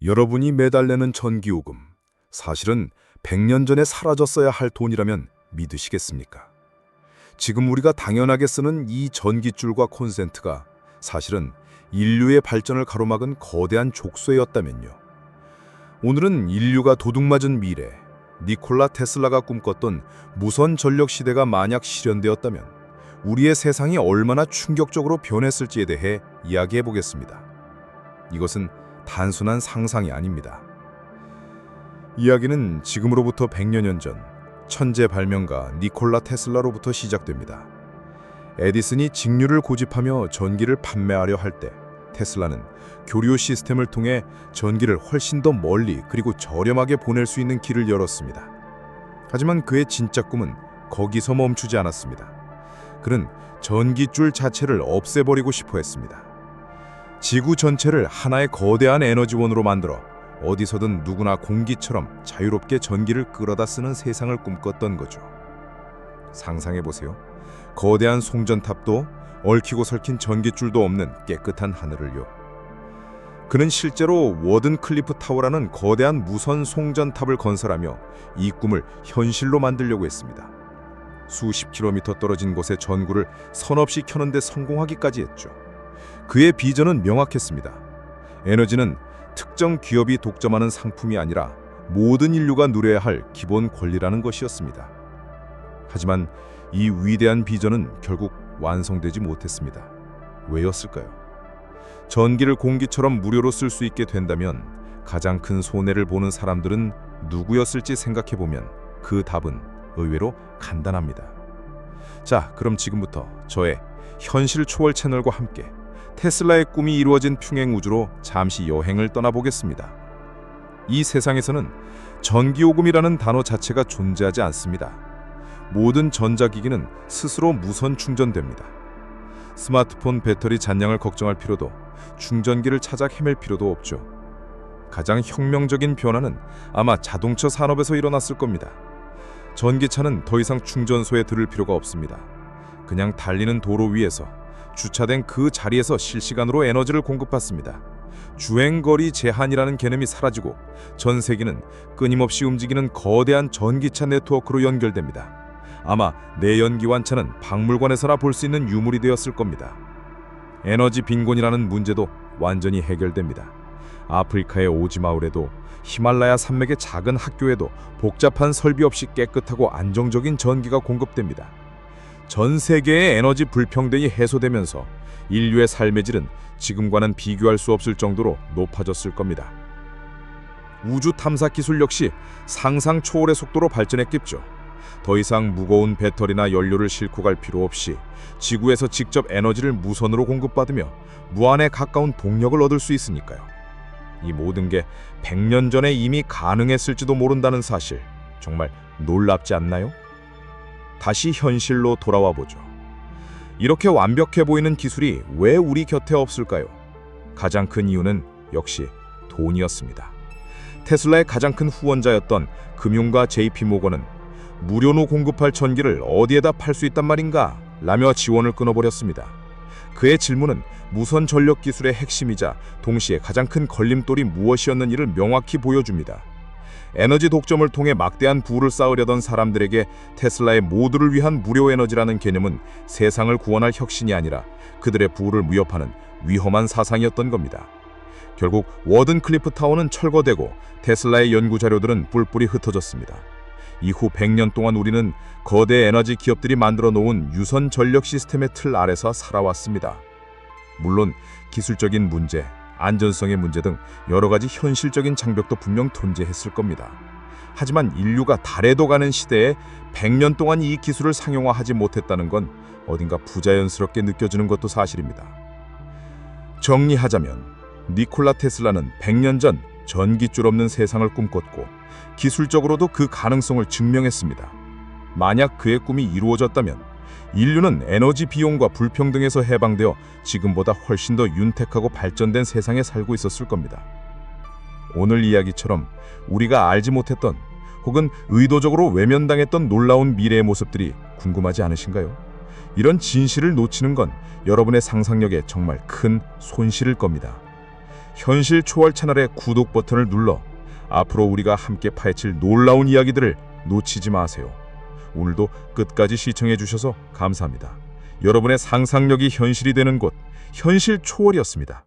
여러분이 매달 내는 전기요금, 사실은 100년 전에 사라졌어야 할 돈이라면 믿으시겠습니까? 지금 우리가 당연하게 쓰는 이 전기줄과 콘센트가 사실은 인류의 발전을 가로막은 거대한 족쇄였다면요. 오늘은 인류가 도둑맞은 미래, 니콜라 테슬라가 꿈꿨던 무선 전력 시대가 만약 실현되었다면 우리의 세상이 얼마나 충격적으로 변했을지에 대해 이야기해 보겠습니다. 이것은 단순한 상상이 아닙니다. 이야기는 지금으로부터 100여 년 전 천재 발명가 니콜라 테슬라로부터 시작됩니다. 에디슨이 직류를 고집하며 전기를 판매하려 할 때 테슬라는 교류 시스템을 통해 전기를 훨씬 더 멀리 그리고 저렴하게 보낼 수 있는 길을 열었습니다. 하지만 그의 진짜 꿈은 거기서 멈추지 않았습니다. 그는 전기줄 자체를 없애버리고 싶어 했습니다. 지구 전체를 하나의 거대한 에너지원으로 만들어 어디서든 누구나 공기처럼 자유롭게 전기를 끌어다 쓰는 세상을 꿈꿨던 거죠. 상상해보세요. 거대한 송전탑도 얽히고 설킨 전기줄도 없는 깨끗한 하늘을요. 그는 실제로 워든 클리프 타워라는 거대한 무선 송전탑을 건설하며 이 꿈을 현실로 만들려고 했습니다. 수십 킬로미터 떨어진 곳에 전구를 선없이 켜는데 성공하기까지 했죠. 그의 비전은 명확했습니다. 에너지는 특정 기업이 독점하는 상품이 아니라 모든 인류가 누려야 할 기본 권리라는 것이었습니다. 하지만 이 위대한 비전은 결국 완성되지 못했습니다. 왜였을까요? 전기를 공기처럼 무료로 쓸 수 있게 된다면 가장 큰 손해를 보는 사람들은 누구였을지 생각해보면 그 답은 의외로 간단합니다. 자, 그럼 지금부터 저의 현실 초월 채널과 함께 테슬라의 꿈이 이루어진 평행 우주로 잠시 여행을 떠나보겠습니다. 이 세상에서는 전기요금이라는 단어 자체가 존재하지 않습니다. 모든 전자기기는 스스로 무선 충전됩니다. 스마트폰 배터리 잔량을 걱정할 필요도, 충전기를 찾아 헤맬 필요도 없죠. 가장 혁명적인 변화는 아마 자동차 산업에서 일어났을 겁니다. 전기차는 더 이상 충전소에 들을 필요가 없습니다. 그냥 달리는 도로 위에서 주차된 그 자리에서 실시간으로 에너지를 공급받습니다. 주행거리 제한이라는 개념이 사라지고 전 세계는 끊임없이 움직이는 거대한 전기차 네트워크로 연결됩니다. 아마 내연기관차는 박물관에서나 볼 수 있는 유물이 되었을 겁니다. 에너지 빈곤이라는 문제도 완전히 해결됩니다. 아프리카의 오지마을에도 히말라야 산맥의 작은 학교에도 복잡한 설비 없이 깨끗하고 안정적인 전기가 공급됩니다. 전 세계의 에너지 불평등이 해소되면서 인류의 삶의 질은 지금과는 비교할 수 없을 정도로 높아졌을 겁니다. 우주 탐사 기술 역시 상상 초월의 속도로 발전했겠죠. 더 이상 무거운 배터리나 연료를 싣고 갈 필요 없이 지구에서 직접 에너지를 무선으로 공급받으며 무한에 가까운 동력을 얻을 수 있으니까요. 이 모든 게 100년 전에 이미 가능했을지도 모른다는 사실, 정말 놀랍지 않나요? 다시 현실로 돌아와 보죠. 이렇게 완벽해 보이는 기술이 왜 우리 곁에 없을까요? 가장 큰 이유는 역시 돈이었습니다. 테슬라의 가장 큰 후원자였던 금융가 JP모건은 무료로 공급할 전기를 어디에다 팔 수 있단 말인가? 라며 지원을 끊어버렸습니다. 그의 질문은 무선 전력 기술의 핵심이자 동시에 가장 큰 걸림돌이 무엇이었는지를 명확히 보여줍니다. 에너지 독점을 통해 막대한 부를 쌓으려던 사람들에게 테슬라의 모두를 위한 무료 에너지라는 개념은 세상을 구원할 혁신이 아니라 그들의 부를 무협하는 위험한 사상이었던 겁니다. 결국 워든 클리프 타워는 철거되고 테슬라의 연구 자료들은 뿔뿔이 흩어졌습니다. 이후 100년 동안 우리는 거대 에너지 기업들이 만들어 놓은 유선 전력 시스템의 틀 아래서 살아왔습니다. 물론 기술적인 문제, 안전성의 문제 등 여러 가지 현실적인 장벽도 분명 존재했을 겁니다. 하지만 인류가 달에도 가는 시대에 100년 동안 이 기술을 상용화하지 못했다는 건 어딘가 부자연스럽게 느껴지는 것도 사실입니다. 정리하자면 니콜라 테슬라는 100년 전 전기줄 없는 세상을 꿈꿨고 기술적으로도 그 가능성을 증명했습니다. 만약 그의 꿈이 이루어졌다면 인류는 에너지 비용과 불평등에서 해방되어 지금보다 훨씬 더 윤택하고 발전된 세상에 살고 있었을 겁니다. 오늘 이야기처럼 우리가 알지 못했던 혹은 의도적으로 외면당했던 놀라운 미래의 모습들이 궁금하지 않으신가요? 이런 진실을 놓치는 건 여러분의 상상력에 정말 큰 손실일 겁니다. 현실 초월 채널의 구독 버튼을 눌러 앞으로 우리가 함께 파헤칠 놀라운 이야기들을 놓치지 마세요. 오늘도 끝까지 시청해 주셔서 감사합니다. 여러분의 상상력이 현실이 되는 곳, 현실 초월이었습니다.